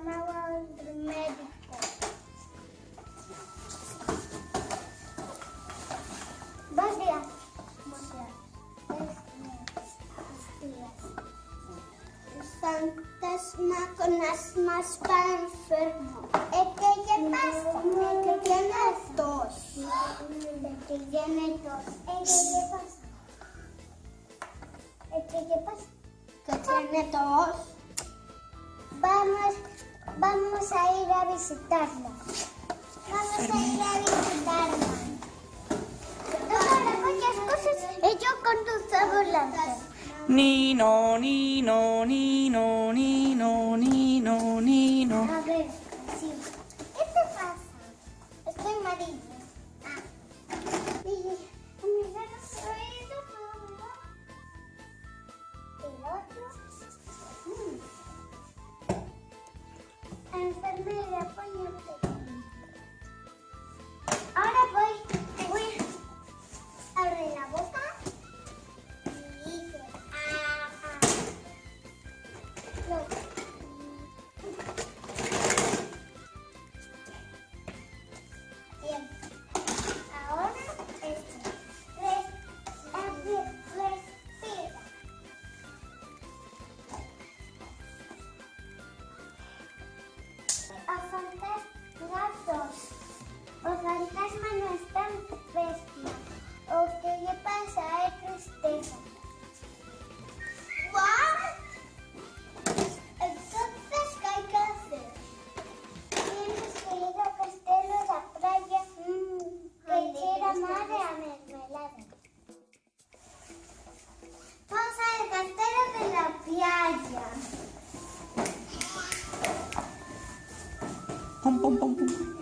llamaba al médico. Dos días. Fantasma con asmas para enfermo. ¿Qué pasa? Que tiene tos. Que tiene tos. ¿Qué pasa? ¿Qué pasa? Que tiene tos. Vamos a ir a visitarla. Todas muchas cosas y yo con tus ambulancias. Ni no, ni no, ni no, ni no, ni no, ni no. A ver, sí. ¿Qué te pasa? Estoy amarillo. Y me da los oídos, mamá. El otro. Enfermera, póngate. Ahora voy a abrir la boca. Y dice, Bien. Ahora respira. O fantasma no es tan bestia. ¿O qué le pasa? Hay tristeza. Entonces, ¿qué hay que hacer? Tienes que ir a Castelo de la playa que quiera madre a mermelada. Vamos al Castelo de la playa. Pum, pum, pum, pum.